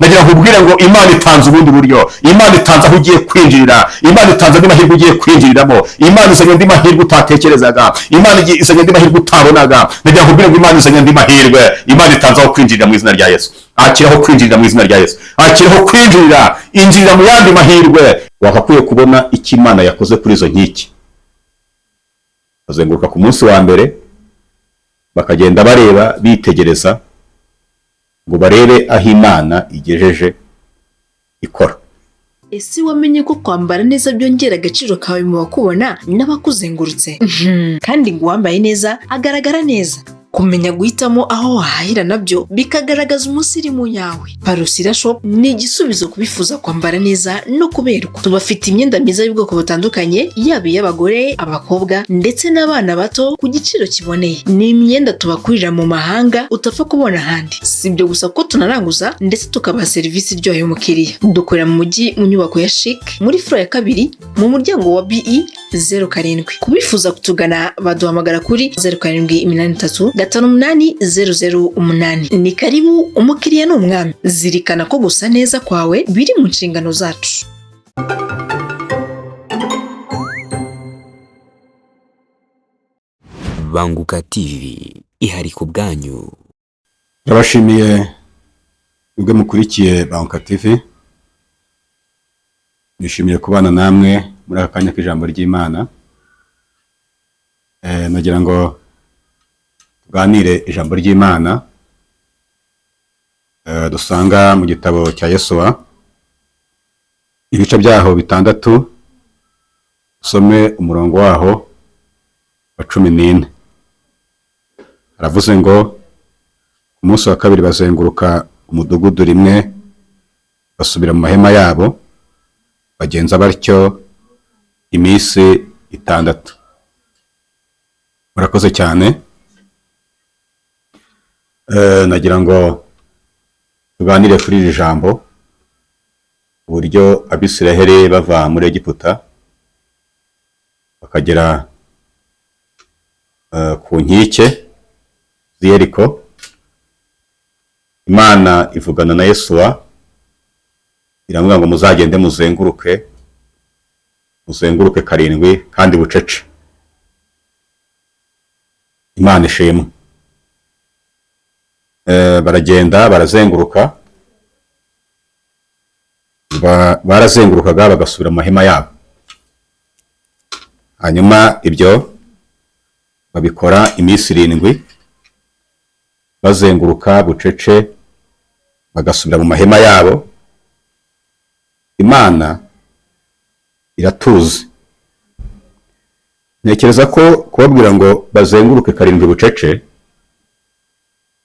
nagira nkubwire ngo Imana itanze ubundi buryo, Imana itanze aho ugiye kwinjirira, Imana itanze andi mahirwe ugiye kwinjiriramo, Imana izanye andi mahirwe utatekerezaga, Imana izanye andi mahirwe utabonaga. Nagira nkubwire ngo Imana izanye andi mahirwe, Imana itanze aho kwinjirira mu izina rya Yesu. Akiraho kwinjirira mu izina rya Yesu, akiraho kwinjirira, injirira mu yandi mahirwe. Wakakwiye kubona icyo Imana yakoze kuri izo nkiki. Bazenguruka ku munsi wa mbere bakagenda bareba bitegereza ngo barebe aho Imana igejeje ikora. Ese wamenye ko kwambara neza byongera agaciro kawe mu bakubona n'abakuzengurutse? Kandi ngo uwambaye neza agaragara neza. Kumenya guhitamo aho wahahira nabyo bikagaragaza umusirimu yawe. Parusira Shop ni igisubizo kubifuza kwambara neza no kuberwa. Tubafite imyenda myiza y'ubwoko butandukanye, yaba iy'abagore, abakobwa ndetse n'abana bato ku giciro kiboneye. Ni imyenda tubakurira mu mahanga utapfa kubona ahandi. Si ibyo gusa ko tunaranguza ndetse tukabaha serivisi iryoheye umukiriya. Dukorera mu mujyi mu nyubako ya Chic muri floor ya 2 mu muryango wa BE 07. Kubifuza kutugana baduhamagara kuri 0783 580008. Ni karibu, umukiriya n'umwami. Zirikana ko gusa neza kwawe biri mu nshingano zacu. Banguka TV ihari ku bwanyu. Ndabashimiye ubwo mukurikiye Banguka TV. Nishimiye kubana namwe muri aka kanya k'ijambo ry'Imana. Nagira ngo tuganire ijambo ry'Imana dusanga mu gitabo cya Yesuwa ibice byaho 6. Usome umurongo waho wa 14. Aravuze ngo ku munsi wa 2 bazenguruka umudugudu rimwe basubira mu mahema yabo, bagenza batyo iminsi 6. Murakoze cyane. Nagira ngo tuganire kuri iri jambo, uburyo Abisiraheli bava muri Egiputa bakagera ku nkike z'Yeriko. Imana ivugana na Yesuwa iravuga ngo muzagende muzenguruke 7 kandi bucece. Imana ishimwe. Baragenda barazenguruka, barazengurukaga bagasubira mu mahema yabo. Hanyuma ibyo babikora iminsi 7 bazenguruka bucece bagasubira mu mahema yabo. Imana iratuzi. Ntekereza ko kubabwira ngo bazenguruke 7 bucece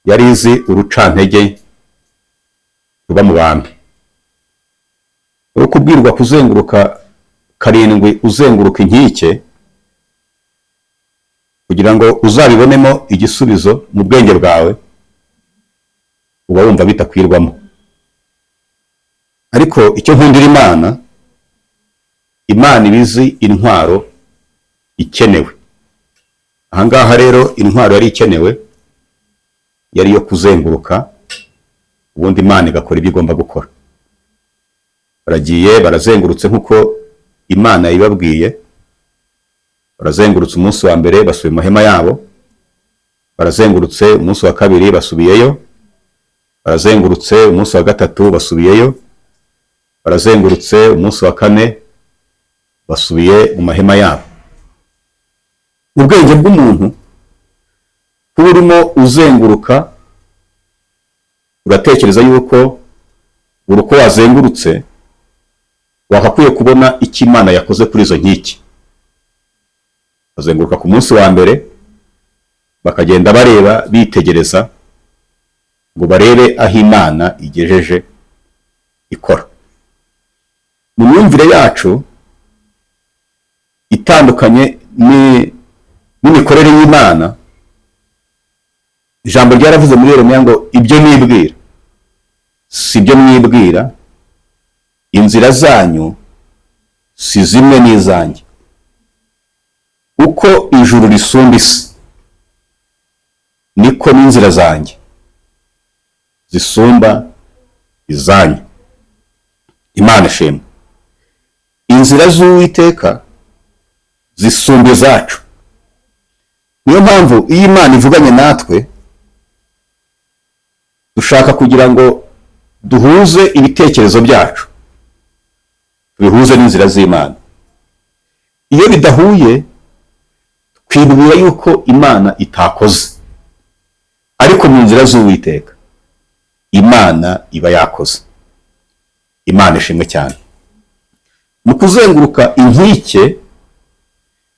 yari izi urucantege ruba mu bantu. Uri kubwirwa kuzenguruka 7 uzenguruka inkike kugira ngo uzabibonemo igisubizo mu bwenge bwawe, uba wumva bitakwirwamo. Ariko icyo nkundira Imana ibizi intwaro ikenewe. Ahangaha rero intwaro yari ikenewe yari yo kuzenguruka, ubundi Imana igakora ibyo igomba gukora. Baragiye barazengurutse nkuko Imana ibabwiye. Barazengurutse umunsi wa mbere basubiye mu mahema yabo, barazengurutse umunsi wa 2 basubiyeyo, barazengurutse umunsi wa 3 basubiyeyo, barazengurutse umunsi wa 4 basubiye mu mahema yabo. Ubwenge bw'umuntu kuba urimo uzenguruka uratekereza yuko buri uko wazengurutse wakakwiye kubona icyo Imana yakoze kuri izo nkiki. Bazenguruka ku munsi wa mbere bakagenda bareba bitegereza ngo barebe aho Imana igejeje ikora. Mu myumvire yacu itandukanye n'imikorere y'Imana, ijambo ryaravuze muri Yeremiya ngo ibyo nibwira si byo mwibwira, inzira zanyu si zimwe n'izanjye. Uko ijuru risumba isi niko n'inzira zanjye zisumba izanyu. Imana ishimwe. Inzira z'Uwiteka zisumba izacu. Niyo mpamvu iyo Imana ivuganye natwe dushaka kugira ngo duhuze ibitekerezo byacu, bihuze n'inzira z'Imana. Iyo bidahuye twibwira yuko Imana itakoze, ariko mu nzira z'Uwiteka Imana iba yakoze. Imana ishimwe cyane. Mu kuzenguruka inkike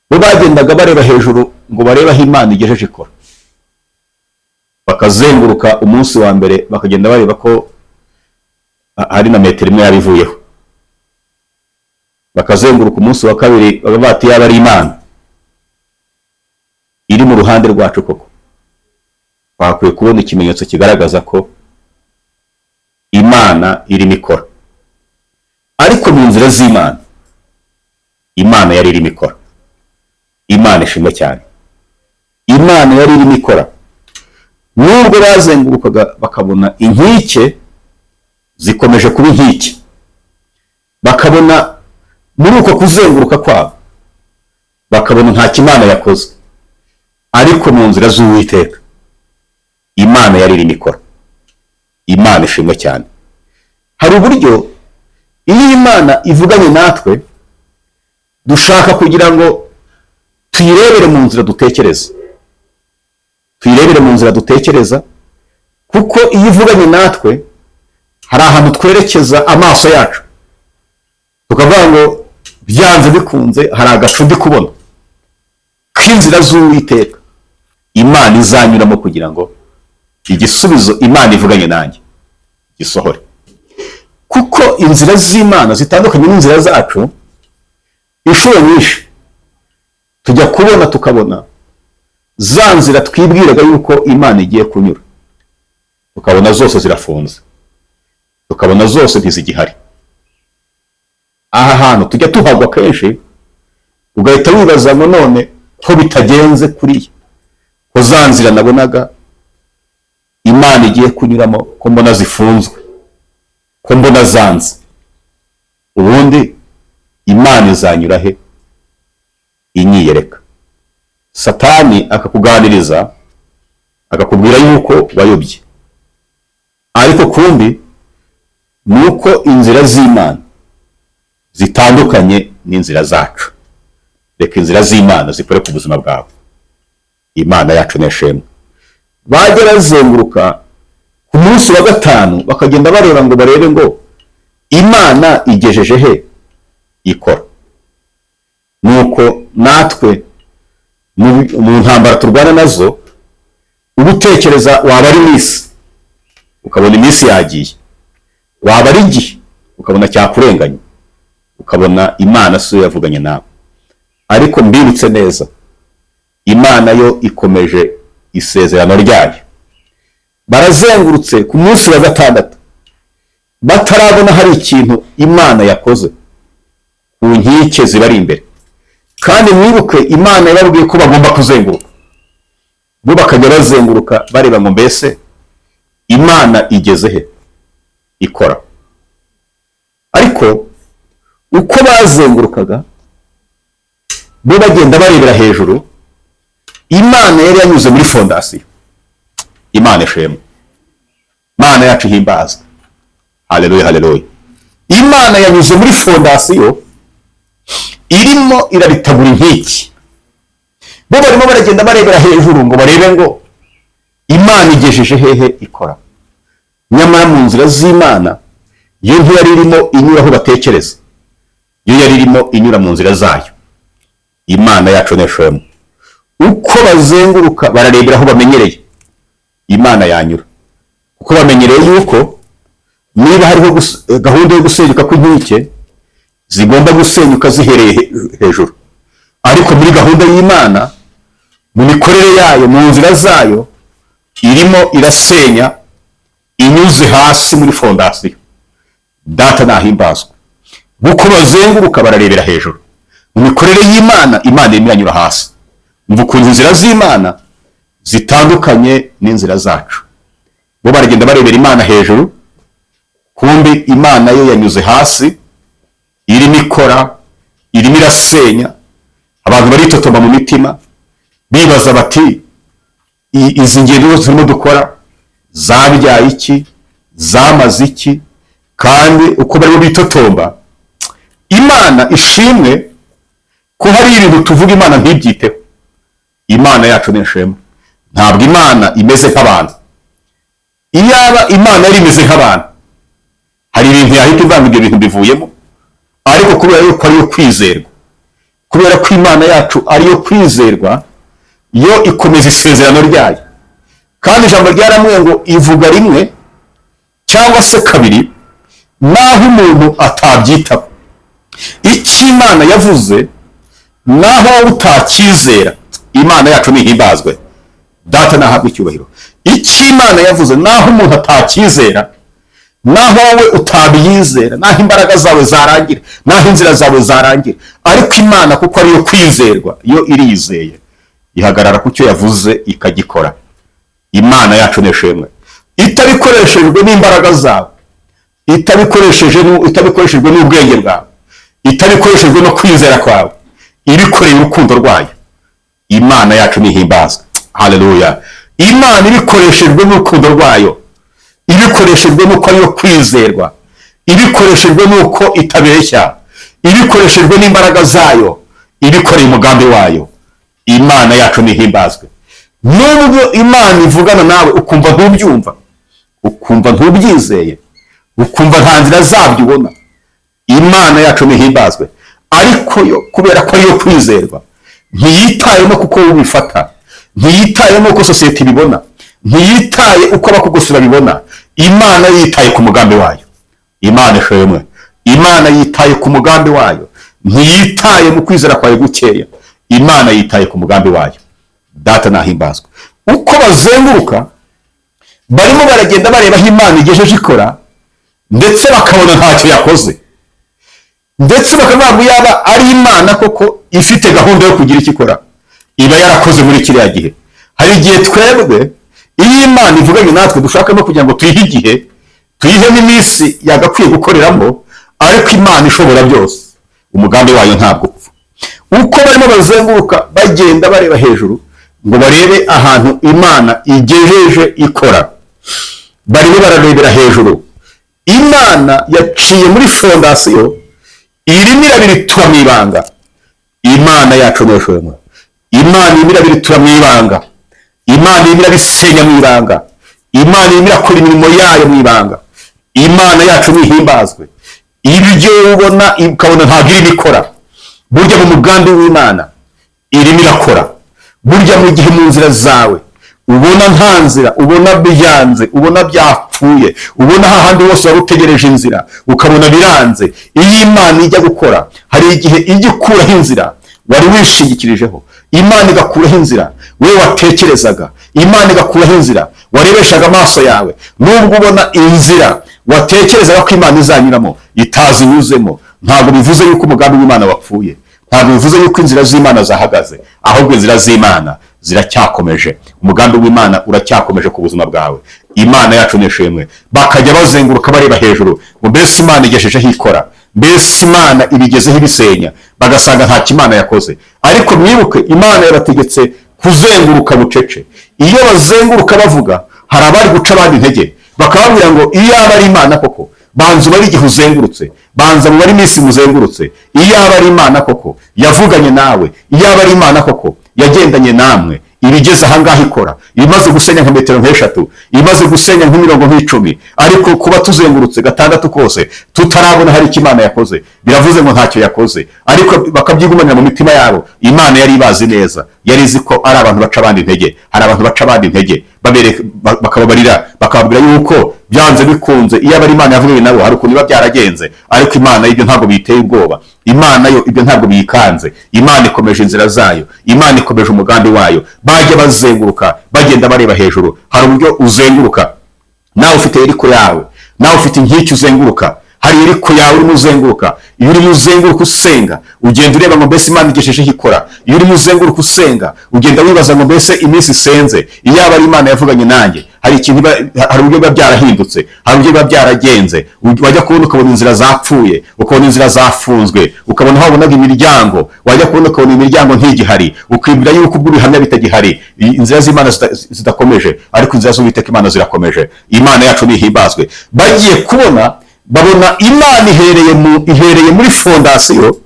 bo bagendaga bareba hejuru ngo barebe aho Imana igejeje ikora. Bakazenguruka umunsi wa mbere bakagenda bareba ko hari na metero imwe yabivuyeho. Bakazenguruka umunsi wa kabiri baba bati yaba ari Imana iri mu ruhande rwacu koko. Bakwiye kubona ikimenyetso kigaragaza ko Imana irimo ikora. Ariko mu nzira z'Imana Imana yari irimo ikora. Imana ishimwe cyane. Imana yari irimo ikora. Nubwo bazengurukaga bakabona inkike zikomeje kuba inkike, bakabona muri uko kuzenguruka kwabo bakabona nta kimana yakoze, ariko mu nzira z'Uwiteka Imana yari irimo ikora. Imana ishimwe cyane. Hari uburyo iyo Imana ivuganye natwe dushaka kugira ngo tuyirebere mu nzira dutekereza. Tuyirebere mu nzira dutekereza, kuko iyo ivuganye natwe hari ahantu twerekeza amaso yacu tukavuga ngo byanze bikunze hari agacu ndi kubona k'inzira z'Uwiteka Imana izanyuramo kugira ngo igisubizo Imana ivuganye nanjye gisohore. Kuko inzira z'Imana zitandukanye n'inzira zacu. Inshuro nyinshi tujya kubona tukabona za nzira twibwiraga yuko Imana igiye kunyura, tukabona zose zirafunze, tukabona zose ntizigihari. Aha hantu tujya tuhagwa kenshi, ugahita wibaza ngo none ko bitagenze kuriya, ko za nzira nabonaga Imana igiye kunyuramo ko mbona zifunzwe, ko mbona zanze. Ubundi Imana izanyura he? Inyiyereka. Satani akakuganiriza akakubwira yuko wayobye, ariko kumbi nuko inzira z'Imana zitandukanye n'inzira zacu. Reka inzira z'Imana zikore ku buzima bwawe. Imana yacu neshemwe. Bajya bazenguruka ku munsi wa gatanu bakagenda bareba ngo barebe ngo Imana igejeje he ikora. Nuko natwe mu ntambara turwana nazo, ubutekereza waba ari iminsi ukabona iminsi yagiye, waba ari igihe ukabona cyakurenganya, ukabona Imana siyo yavuganye nawe. Ariko mbibutse neza, Imana yo ikomeje isezerano ryayo. Barazengurutse ku munsi wa gatandatu batarabona hari ikintu Imana yakoze ku nkike zibari imbere. Kandi mwibuke Imana yababwiye ko bagomba kuzenguruka. Bo bakajya bazenguruka bareba ngo mbese Imana igeze he ikora. Ariko uko bazengurukaga bo bagenda barebera hejuru, Imana yari yanyuze muri fondasiyo. Imana ishemwe. Imana yacu himbazwe. Haleluya, haleluya. Imana yanyuze muri fondasiyo irimo irabitabura inkiki. Bo barimo baragenda barebera hejuru ngo barebe ngo Imana igejeje hehe ikora. Nyamara mu nzira z'Imana yo ntiyari irimo inyura aho batekereza, yo yari irimo inyura mu nzira zayo. Imana yacu neshemwe. Uko bazenguruka bararebera aho bamenyereye, Imana yanyura. Kuko bamenyereye yuko niba hariho gahunda yo gusenyuka kw'inkike zigomba gusenyuka zihereye hejuru, ariko muri gahunda y'Imana mu mikorere yayo, mu nzira zayo, irimo irasenya inyuze hasi muri fondasiyo. Data nahimbazwe. Uko bazenguruka bararebera hejuru, mu mikorere y'Imana, Imana irimo iranyura hasi. Mvuga ukuntu inzira z'Imana zitandukanye n'inzira zacu. Bo baragenda barebera Imana hejuru kumbi Imana yo yanyuze hasi, irimo ikora, irimo irasenya. Abantu baritotomba mu mitima bibaza bati izi ngendo zirimo dukora zabyaye iki, zamaze iki? Kandi uko barimo bitotomba, Imana ishimwe ko hari ibintu tuvuga Imana ntibyiteho. Imana yacu n'ishema. Ntabwo Imana imeze nk'abantu. Iyaba Imana yari imeze nk'abantu, hari ibintu yahita ivanga ibyo bintu bivuyemo, ariko kubera yuko ariyo kwizerwa, kubera ko Imana yacu ariyo kwizerwa, yo ikomeza isezerano ryayo. Kandi ijambo ryaramwe ngo ivuga rimwe cyangwa se kabiri naho umuntu atabyitaho. Icyo Imana yavuze naho utakizera, Imana yacu nihimbazwe. Data nahabwe icyubahiro. Icyo Imana yavuze naho umuntu atakizera, naho wowe utabyizera, naho imbaraga zawe zarangira, naho inzira zawe zarangira, ariko Imana kuko ariyo kwizerwa, yo irizeye, ihagarara ku cyo yavuze ikagikora. Imana yacu n'ishemwe. Itabikoreshejwe n'imbaraga zawe, itabikoreshejwe n'ubwenge bwawe, itabikoreshejwe no kwizera kwawe, ibikoreye urukundo rwayo. Imana yacu nihimbazwe. Haleluya. Imana ibikoreshejwe n'urukundo rwayo, ibikoreshejwe n'uko ariyo kwizerwa, ibikoreshejwe n'uko itabeshya, ibikoreshejwe n'imbaraga zayo, ibikoreye umugambi wayo. Imana yacu nihimbazwe. Nubwo Imana ivugana nawe ukumva ntubyumva, ukumva ntubyizeye, ukumva nta nzira zabyo ubona, Imana yacu nihimbazwe. Ariko yo kubera ko ariyo kwizerwa, ntiyitayemo kuko ubifata, ntiyitayemo uko sosiyete ibibona, ntiyitaye uko abakugosora bibona. Imana yitaye ku mugambi wayo. Imana ishimwe. Imana yitaye ku mugambi wayo, ntiyitaye mu kwizera kwawe gukeya. Imana yitaye ku mugambi wayo. Data nahimbazwe. Uko bazenguruka barimo baragenda bareba aho Imana igejeje ikora, ndetse bakabona ntacyo yakoze, ndetse bakavuga ngo yaba ari Imana koko ifite gahunda yo kugira icyo ikora, iba yarakoze muri kiriya gihe. Hari igihe twebwe iyo Imana ivuganye natwe dushaka no kugira ngo tuyihe igihe, tuyihe n'iminsi yagakwiye gukoreramo, ariko Imana ishobora byose, umugambi wayo ntabwo upfa. Uko barimo bazenguruka bagenda bareba hejuru ngo barebe ahantu Imana igejeje ikora, barimo bararebera hejuru. Imana yaciye muri fondasiyo, irimo irabiritura mu ibanga. Imana yacu n'ishimwe. Imana irimo irabiritura mu ibanga. Imana irimo irabisenya mu ibanga. Imana irimo irakora imirimo yayo mu ibanga. Imana yacu nihimbazwe. Ibyo ubona ukabona ntabwo irimo ikora, burya mu mugambi w'Imana irimo irakora. Burya mu gihe mu nzira zawe ubona nta nzira, ubona byanze, ubona byapfuye, ubona hahandi hose wari utegereje inzira ukabona biranze, iyo Imana ijya gukora hari igihe ijya ikuraho inzira wari wishingikirijeho. Imana igakuraho inzira wowe watekerezaga, Imana igakuraho inzira warebeshaga amaso yawe. Nubwo ubona inzira watekerezaga ko Imana izanyuramo itazinyuzemo, ntabwo bivuze yuko umugambi w'Imana wapfuye, ntabwo bivuze yuko inzira z'Imana zahagaze, ahubwo inzira z'Imana ziracyakomeje. Umugambi w'Imana uracyakomeje ku buzima bwawe. Imana yacu n'ishimwe. Bakajya bazenguruka bareba hejuru ngo mbese Imana igejejeho ikora, mbese Imana ibigezeho ibisenya, bagasanga nta Imana yakoze. Ariko mwibuke Imana yabategetse kuzenguruka bucece. Iyo bazenguruka bavuga, hari abari guca abandi intege, bakababwira ngo iyo aba ari Imana koko banza ubare igihe uzengurutse, banza mubare iminsi muzengurutse. Iyo aba ari Imana koko yavuganye nawe, iyo aba ari Imana koko yagendanye namwe, ibigeze ahangaha ikora, imaze gusenya nka metero nk'eshatu, imaze gusenya nk'imirongo nk'icumi, ariko kuba tuzengurutse gatandatu kose tutarabona hari icyo Imana yakoze, biravuze ngo ntacyo yakoze. Ariko bakabyigumanira mu mitima yabo. Imana yari ibazi neza, yari izi ko ari abantu baca abandi intege. Hari abantu baca abandi intege bakababwira yuko byanze bikunze iyo aba ari Imana yavuye nabo hari ukuntu biba byaragenze, ariko Imana ibyo ntabwo biteye ubwoba. Imana yo ibyo ntabwo biyikanze. Imana ikomeje inzira zayo, Imana ikomeje umugambi wayo. Bajya bazenguruka bagenda bareba hejuru. Hari uburyo uzenguruka nawe ufite eriko yawe, nawe ufite inkiki uzenguruka, hari iriko yawe urimo uzenguruka. Iyo urimo uzenguruka usenga ugenda ureba ngo mbese Imana igesheje ikora. Iyo urimo uzenguruka usenga ugenda wibaza ngo mbese iminsi isenze iyaba ari Imana yavuganye nanjye, hari ikintu, hari uburyo biba byarahindutse, hari uburyo biba byaragenze. Wajya kubona ukabona inzira zapfuye, ukabona inzira zafunzwe, ukabona aho wabonaga imiryango, wajya kubona ukabona imiryango ntigihari, ukibwira yuko ubwo ibihamya bitagihari, inzira z'Imana zidakomeje, ariko inzira z'Uwiteka Imana zirakomeje. Imana yacu nihimbazwe. Bagiye kubona babona Imana ihereye muri fondasiyo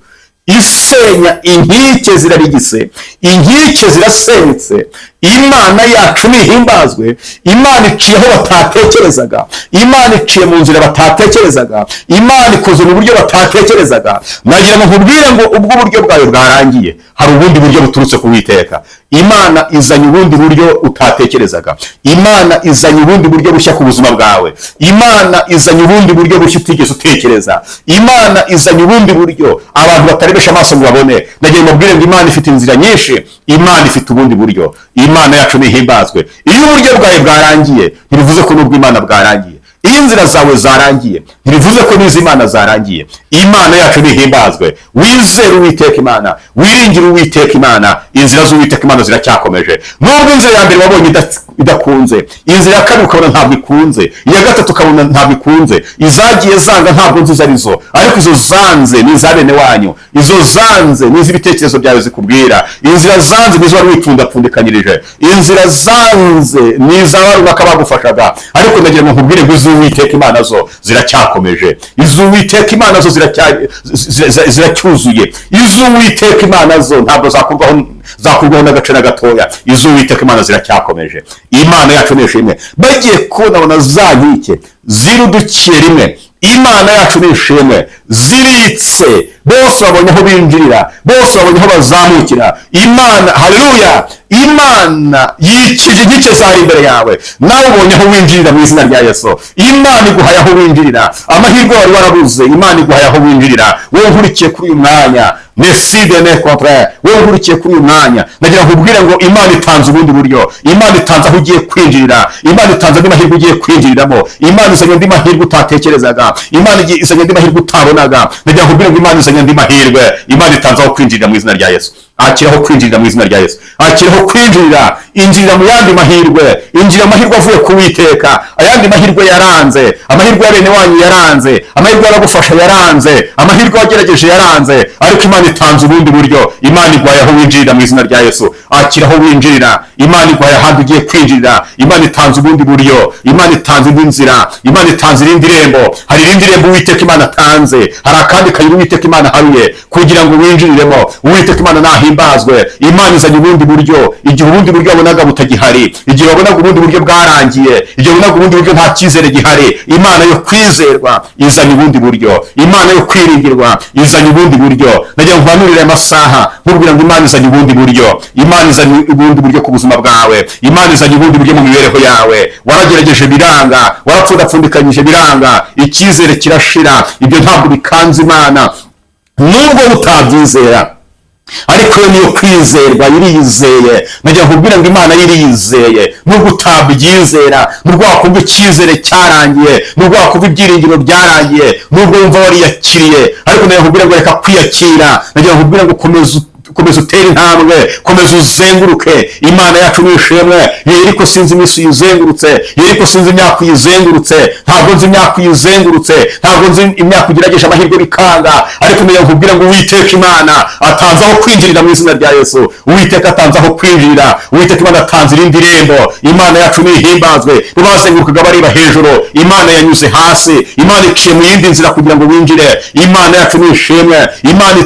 isenya inkike zirarigise, inkike zirasenyutse. Imana yacu nihimbazwe. Imana iciye aho batatekerezaga, Imana iciye mu nzira batatekerezaga, Imana ikoze mu buryo batatekerezaga. Nagira ngo nkubwire ngo ubwo uburyo bwayo bwarangiye, hari ubundi buryo buturutse ku Uwiteka. Imana izanye ubundi buryo utatekerezaga, Imana izanye ubundi buryo bushya ku buzima bwawe, Imana izanye ubundi buryo bushya utigeze utekereza, Imana izanye ubundi buryo abantu batarebesha amaso ngo babone. Nagira ngo mbwire ngo Imana ifite inzira nyinshi, Imana ifite ubundi buryo. Imana yacu nihimbazwe. Iyo uburyo bwawe bwarangiye ntibivuze ko n'ubwo Imana bwarangiye. Iyo inzira zawe zarangiye ntibivuze ko n'iz'Imana zarangiye. Imana yacu nihimbazwe. Wizere Uwiteka Imana, wiringire Uwiteka Imana. Inzira z'Uwiteka Imana ziracyakomeje. Nubwo inzira ya mbere wabonye idakunze, inzira ya kabiri ukabona ntabwo ikunze, iya gatatu ukabona ntabwo ikunze, izagiye zanga ntabwo nziza arizo, ariko izo zanze ni iza bene wanyu, izo zanze ni iz'ibitekerezo byawe zikubwira, inzira zanze nizo wari wipfundapfundikanyirije, inzira zanze ni iza runaka bagufashaga. Ariko ndagira ngo nkubwire ngo iz'Uwiteka Imana zo ziracyakomeje, iz'Uwiteka Imana zo ziracyuzuye, iz'Uwiteka Imana zo ntabwo zakurwaho n'agace na gatoya. Iz'Uwiteka Imana ziracyakomeje. Imana yacu nishimwe. Bagiye kubona za nkike zirudukiye rimwe, Imana yacu nishimwe, ziritse, bose babonye aho binjirira, bose babonye aho bazamukira. Imana, haleluya, Imana yikije igice zari imbere yawe, nawe ubonye aho winjirira mu izina rya Yesu. Imana iguhaye aho winjirira, amahirwe wari warabuze Imana iguhaye aho winjirira. Wowe nkurikiye kuri uyu mwanya, merci de ne contraire, wowe nkurikiye kuri uyu mwanya, nagira ngo ubwire ngo Imana itanze ubundi buryo, Imana itanze aho ugiye kwinjirira, Imana itanze andi mahirwe ugiye kwinjiriramo, Imana izanye andi mahirwe utatekerezaga, Imana izanye andi mahirwe utabonaga. Nagira ngo ubwire ngo Imana izanye andi mahirwe, Imana itanze aho kwinjirira mu izina rya Yesu. Akiraho kwinjirira mu izina rya Yesu, akiraho kwinjirira, injirira mu yandi mahirwe, injira amahirwe avuye ku Uwiteka. Ayandi mahirwe yaranze, amahirwe ya bene wanyu yaranze, amahirwe yaragufasha yaranze, amahirwe wagerageje yaranze, ariko Imana itanze ubundi buryo. Imana iguhaye aho winjirira mu izina rya Yesu. Akiraho winjirira, Imana iguhaye ahandi ugiye kwinjirira. Imana itanze ubundi buryo, Imana itanze indi nzira, Imana itanze irindi rembo. Hari irindi rembo Uwiteka Imana atanze, hari akandi kayira Uwiteka Imana haruye kugira ngo winjiriremo. Uwiteka Imana nahimbazwe. Imana izanye ubundi buryo, igihe ubundi buryo wabonaga butagihari, igihe wabonaga ubundi buryo bwarangiye, igihe wabonaga ubundi buryo nta cyizere gihari, Imana yo kwizerwa izanye ubundi buryo, Imana yo kwiringirwa izanye ubundi buryo. Nagira ngo mpanurire amasaha nkubwira ngo Imana izanye ubundi buryo, Imana izanye ubundi buryo ku buzima bwawe, Imana izanye ubundi buryo mu mibereho yawe. Waragerageje biranga, warapfundapfundikanyije biranga, icyizere kirashira, ibyo ntabwo bikanze Imana nubwo utabyizera, ariko yo niyo kwizerwa, iriyizeye. Nagira ngo nkubwire ngo Imana iriyizeye nubwo utabyizera, nubwo wakumva icyizere cyarangiye, nubwo wakumva ibyiringiro byarangiye, nubwo wumva wariyakiriye, ariko nagira ngo nkubwire ngo reka kwiyakira. Nagira ngo nkubwire ngo komeza utere intambwe, komeza uzenguruke. Imana yacu nishimwe. Yeriko sinzi iminsi uyizengurutse, Yeriko sinzi imyaka uyizengurutse, ntabwo nzi imyaka uyizengurutse, ntabwo nzi imyaka ugerageje amahirwe bikanga, ariko nagira ngo nkubwire ngo Uwiteka Imana atanze aho kwinjirira mu izina rya Yesu. Uwiteka atanze aho kwinjirira, Uwiteka Imana atanze irindi rembo. Imana yacu nihimbazwe. Bazengurukaga bareba hejuru, Imana yanyuze hasi, Imana iciye mu yindi nzira kugira ngo winjire. Imana yacu nishimwe. Imana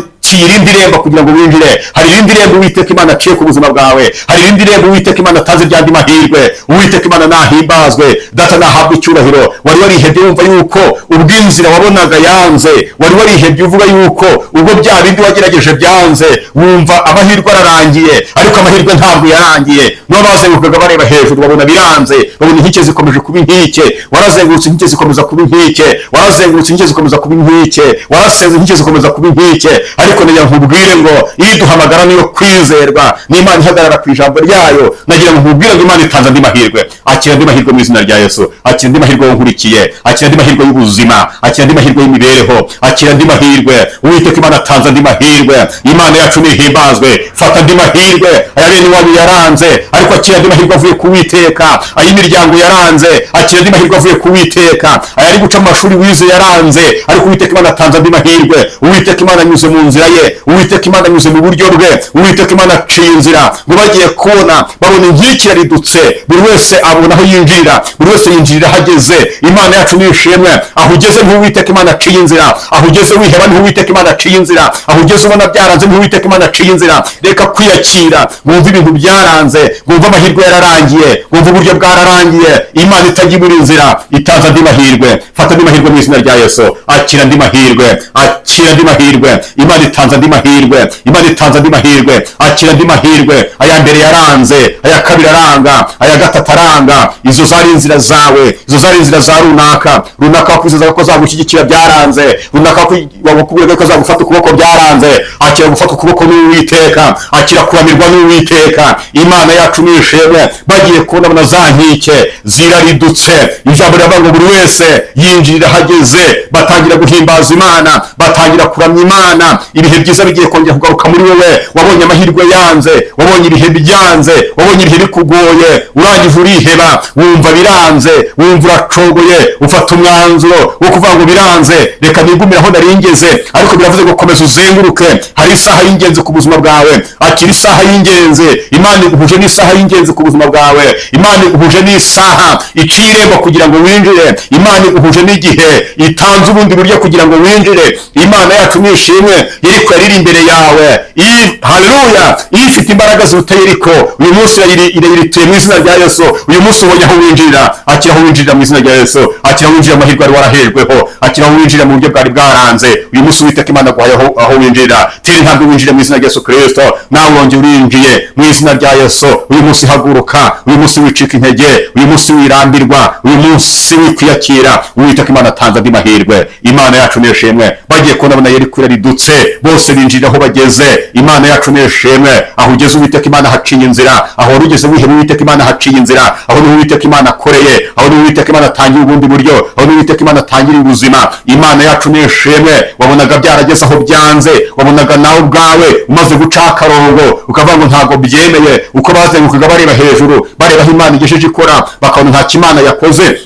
irindi rembo kugira ngo winjire. Hari irindi rembo Uwiteka Imana aciye ku buzima bwawe, hari irindi rembo Uwiteka Imana atanze ry'andi mahirwe. Uwiteka Imana nahimbazwe. Data nahabwa icyubahiro. Wari warihebye wumva yuko ubw'inzira wabonaga yanze, wari warihebye uvuga yuko ubwo bya bindi wagerageje byanze, wumva amahirwe ararangiye, ariko amahirwe ntabwo yarangiye. Nibo bazengurukaga bareba hejuru babona biranze, babona inkike zikomeje kuba inkike. Warazengurutse inkike zikomeza kuba inkike, warazengurutse inkike zikomeza kuba inkike, warasenze inkike zikomeza kuba inkike, ariko ariko nagira nkubwire ngo iduhamagara niyo kwizerwa, n'Imana ihagarara ku ijambo ryayo. Nagira ngo nkubwire ngo Imana itanze andi mahirwe. Akira andi mahirwe mu izina rya Yesu. Akira andi mahirwe nkurikiye, akira andi mahirwe y'ubuzima, akira andi mahirwe y'imibereho, akira andi mahirwe. Uwiteka Imana atanze andi mahirwe. Imana yacu nihimbazwe. Fata andi mahirwe ayabene iwanyu yaranze, ariko akira andi mahirwe avuye ku Uwiteka. Ay'imiryango yaranze, akira andi mahirwe avuye ku Uwiteka. Ayari guca amashuri wize yaranze, ariko Uwiteka Imana atanze andi mahirwe. Uwiteka Imana anyuze mu nzira ye, Uwiteka Imana anyuze mu buryo bwe, Uwiteka Imana aciye inzira ngo bagiye kubona babona inkike iraridutse, buri wese abona aho yinjirira, buri wese yinjirira ahageze. Imana yacu nishimwe. Aho ugeze niho Uwiteka Imana aciye inzira, aho ugeze wiheba niho Uwiteka Imana aciye inzira, aho ugeze ubona byaranze niho Uwiteka Imana aciye inzira. Reka kwiyakira, wumva ibintu byaranze, wumva amahirwe yararangiye, wumva uburyo bwararangiye. Imana itajya ibura inzira, itanze andi mahirwe. Fata andi mahirwe mu izina rya Yesu. Akira andi mahirwe, akira andi mahirwe. Imana itanze andi mahirwe, Imana itanze andi mahirwe. Akira andi mahirwe. Aya mbere yaranze, aya kabiri aranga, aya gatatu aranga. Izo zari inzira zawe, izo zari inzira za runaka wakwifuzaga ko zagushyigikira byaranze, runaka wakubwiraga ko zagufata ukuboko byaranze. Akira gufata ukuboko n'Uwiteka, akira kuramirwa n'Uwiteka. Imana yacu nishimwe. Bagiye kubona za nkike ziraridutse. Ijambo riravuga ngo buri wese yinjirira ahageze, batangira guhimbaza Imana, batangira kuramya Imana. Ibihe byiza bigiye kongera kugaruka muri wowe. Wabonye amahirwe yanze, wabonye ibihe byanze, wabonye ibihe bikugoye, urangije uriheba, wumva biranze, wumva uracogoye, ufata umwanzuro wo kuvuga ngo biranze, reka nigumire aho naringeze. Ariko biravuze ngo komeza uzenguruke. Hari isaha y'ingenzi ku buzima bwawe. Akira isaha y'ingenzi. Imana iguhuje n'isaha y'ingenzi ku buzima bwawe. Imana iguhuje n'isaha iciye irembo kugira ngo winjire. Imana iguhuje n'igihe itanze ubundi buryo kugira ngo winjire. Imana yacu nishimwe. Yeriko yariri imbere yawe. Haleluya. Ifite imbaraga ziruteye Yeriko. Uyu munsi irayirituye mu izina rya Yesu. Uyu munsi ubonye aho winjirira. Akira aho winjirira mu izina rya Yesu. Akira aho winjirira amahirwe wari warahejweho. Akira aho winjirira mu buryo bwari bwaranze. Uyu munsi Uwiteka Imana aguhaye aho winjirira. Tera intambwe winjire mu izina rya Yesu Kristo. Nawe wongeye urinjiye mu izina rya Yesu. Uyu munsi haguruka. Uyu munsi wicika intege. Uyu munsi wirambirwa. Uyu munsi wikwiyakira. Uwiteka Imana atanze andi mahirwe. Imana yacu nishimwe. Bagiye kubona Yeriko iraridutse, bose binjirira aho bageze. Imana yacu nishimwe. Aho ugeze Uwiteka Imana haciye inzira. Aho wari ugeze wiheba Uwiteka Imana haciye inzira. Aho niho Uwiteka Imana akoreye. Aho niho Uwiteka Imana atangira ubundi buryo. Aho niho Uwiteka Imana atangira ubuzima. Imana yacu nishimwe. Wabonaga byarageze aho byanze, wabonaga nawe ubwawe umaze guca akarongo, ukavuga ngo ntago byemeye. Uko bazengukaga bareba hejuru, bareba aho Imana igejeje ikora, bakabona nta kimana yakoze.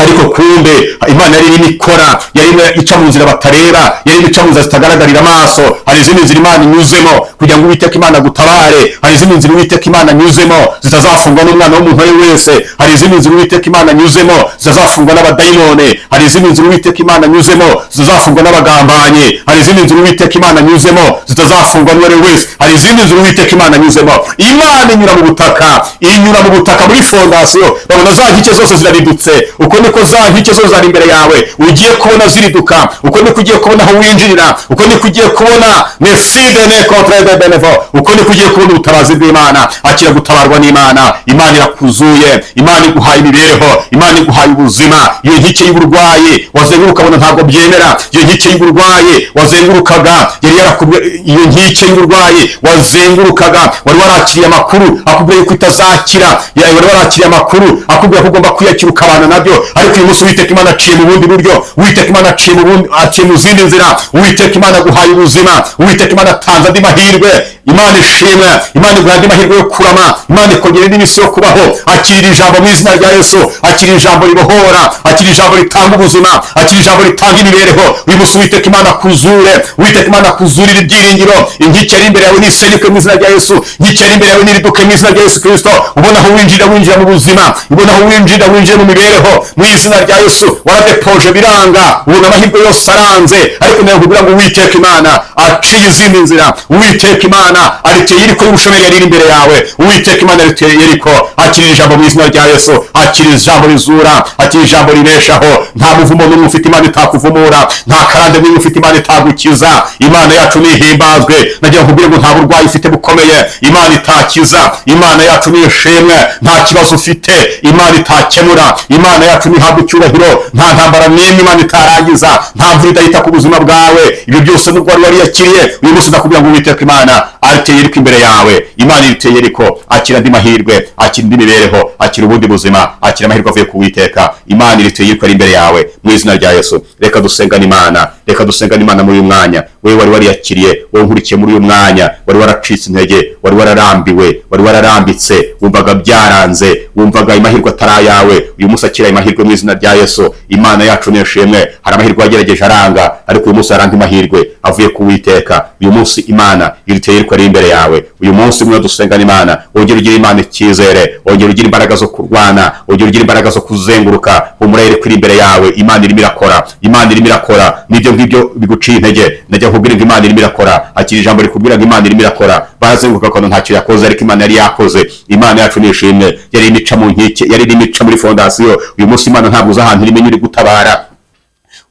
Ariko kumbe Imana yari irimo ikora, yari ica mu nzira batareba, yari ica mu nzira zitagaragarira amaso. Hari izindi nzira Imana inyuzemo kugira ngo Uwiteka Imana gutabare. Hari izindi nzira Uwiteka Imana inyuzemo zitazafungwa n'umwana w'umuntu ari wese. Hari izindi nzira Uwiteka Imana inyuzemo zitazafungwa n'abadayimoni. Hari izindi nzira Uwiteka Imana inyuzemo zitazafungwa n'abagambanyi. Hari izindi nzira Uwiteka Imana inyuzemo zitazafungwa n'uwari wese. Hari izindi nzira Uwiteka Imana inyuzemo. Imana inyura mu butaka, inyura mu butaka muri fondasiyo. Babona za nkike zose ziraridutse. Uko niko za nkike zose zari imbere yawe ugiye kubona ziriduka. Uko niko ugiye kubona aho winjirira. Uko niko ugiye kubona nefidene contre de benevo. Uko niko ugiye kubona ubutabazi bw'Imana. Akira gutabarwa n'Imana. Imana irakuzuye. Imana iguhaye imibereho. Imana iguhaye ubuzima. Iyo nkike y'uburwayi wazenguruka ubona ntabwo byemera. Iyo nkike y'uburwayi wazengurukaga yari yarakubwiye. Iyo nkike y'uburwayi wazengurukaga wari warakiriye amakuru akubwiye ko itazakira. Wari warakiriye amakuru akubwiye ko ugomba kwiyakira ukabana nabyo. Ariko uyu munsi Uwiteka Imana aciye mu bundi buryo. Uwiteka Imana aciye mu zindi nzira. Uwiteka Imana aguhaye ubuzima. Uwiteka Imana atanze andi mahirwe. Imana ishimwe. Imana iguha andi mahirwe yo kurama. Imana ikongera indi minsi yo kubaho. Akira ijambo mu izina rya Yesu. Akira ijambo ribohora. Akira ijambo ritanga ubuzima. Akira ijambo ritanga imibereho. Uyu munsi Uwiteka Imana akuzure. Uwiteka Imana akuzurira ibyiringiro. Inkike iri imbere yawe nisenyuke mu izina rya Yesu. Inkike iri imbere yawe niriduke mu izina rya Yesu Kristo. Ubona aho winjira mu buzima. Ubona aho winjira mu mibereho. Mu izina rya Yesu. Waradepoje biranga. Ubona amahirwe yose aranze. Ariko nayo kugira ngo Uwiteka Imana aciye izindi nzira. Uwiteka Imana Imana ariteye Yeriko y'ubushomeri yari imbere yawe. Uwiteka Imana ariteye Yeriko. Akira ijambo mu izina rya Yesu. Akira ijambo rizura, akira ijambo ribeshaho. Nta muvumo n'umwe ufite Imana itakuvumura, nta karande n'umwe ufite Imana itagukiza. Imana yacu nihimbazwe. Nagira nkubwire ngo nta burwayi ufite bukomeye Imana itakiza. Imana yacu ni ishimwe, nta kibazo ufite Imana itakemura. Imana yacu nihabwa icyubahiro, nta ntambara n'imwe Imana itarangiza, nta mvura idahita ku buzima bwawe. Ibyo byose nubwo wari wariyakiriye, uyu munsi ndakubwira ngo Uwiteka Imana ariteye Yeriko imbere yawe. Imana iriteye Yeriko. Akira andi mahirwe, akira indi mibereho, akira ubundi buzima, akira amahirwe avuye ku Uwiteka. Imana iriteye Yeriko ari imbere yawe mu izina rya Yesu. Reka dusengane Imana, reka dusengane Imana muri uyu mwanya. Wewe wari wariyakiriye, wowe nkurikiye muri uyu mwanya, wari waracitse intege, wari wararambiwe, wari wararambitse, wumvaga byaranze, wumvaga amahirwe atari ayawe. Uyu munsi akira amahirwe mu izina rya Yesu. Imana yacu ni ishimwe. Hari amahirwe yagerageje aranga, ariko uyu munsi aranga amahirwe avuye ku Uwiteka. Uyu munsi Imana iriteye Yeriko ari imbere yawe. Uyu munsi mwe dusengana Imana, wongera ugira Imana icyizere, wongera ugira imbaraga zo kurwana, wongera ugira imbaraga zo kuzenguruka. Humura Yeriko iri imbere yawe. Imana irimo irakora, Imana irimo irakora. Nibyo ngibyo biguciye intege, najya nkubwira ngo Imana irimo irakora. Akira ijambo rikubwira ngo Imana irimo irakora. Barazenguruka kandi ntacyo yakoze, ariko Imana yari yakoze. Imana yacu ni ishimwe. Yari imica mu nkike, yari imica muri fondasiyo. Uyu munsi Imana ntabwo uza ahantu irimo iri gutabara.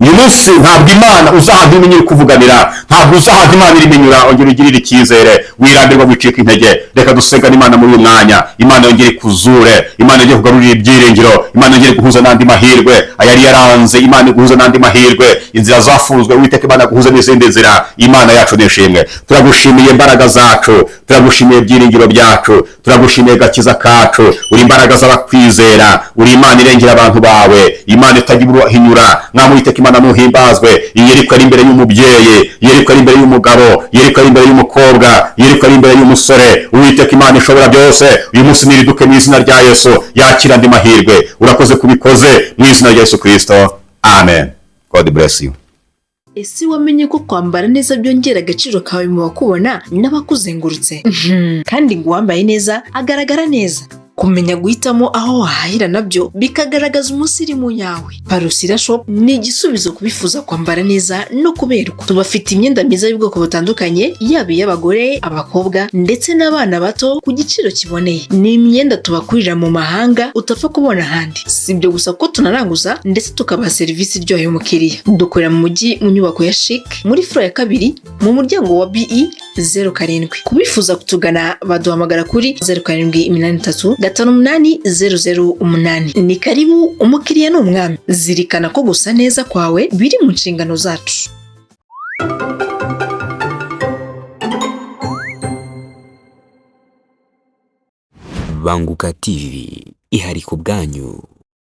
Uyu munsi ntabwo Imana uza ahantu irimo iri kuvuganira, ntabwo uza ahantu Imana irimo inyura. Ongera ugirire icyizere, wirambirwa wicika intege. Reka dusengane Imana muri uyu mwanya. Imana yongere kuzure, Imana yongere kugarurira ibyiringiro, Imana yongere guhuza n'andi mahirwe ayari yaranze. Imana guhuza n'andi mahirwe, inzira zafunzwe Uwiteka Imana guhuza n'izindi nzira. Imana yacu ni ishimwe. Turagushimiye imbaraga zacu, turagushimiye ibyiringiro byacu, turagushimiye gakiza kacu. Uri imbaraga z'abakwizera, uri Imana irengera abantu bawe, Imana itagira hinyura. Mwami Uwiteka Imana nuhimbazwe. Yeriko ari imbere y'umubyeyi, Yeriko ari imbere y'umugabo, Yeriko ari imbere y'umukobwa, Yeriko ari imbere y'umusore. Uwiteka Imana ishobora byose, uyu munsi niriduke mu izina rya Yesu. Yakira andi mahirwe. Urakoze kubikoze mu izina rya Yesu Kristo. Amen. God bless you. Ese wamenye ko kwambara neza byongera agaciro kawe mu bakubona n'abakuzengurutse? Kandi ngo uwambaye neza agaragara neza. Kumenya guhitamo aho wahahira nabyo bikagaragaza umusirimu yawe. Parusira Shop ni igisubizo kubifuza kwambara neza no kuberwa. Tubafite imyenda myiza y'ubwoko butandukanye, yaba iy'abagore, abakobwa ndetse n'abana bato ku giciro kiboneye. Ni imyenda tubakurira mu mahanga utapfa kubona ahandi. Si ibyo gusa ko tunaranguza ndetse tukabaha serivisi iryoheye umukiriya. Dukorera mu mujyi mu nyubako ya Chic muri floor ya 2 mu muryango wa BE 07. Kubifuza kutugana baduhamagara kuri 0783 580008. Ni karibu, umukiriya ni umwami. Zirikana ko gusa neza kwawe biri mu nshingano zacu. Banguka TV ihari ku bwanyu.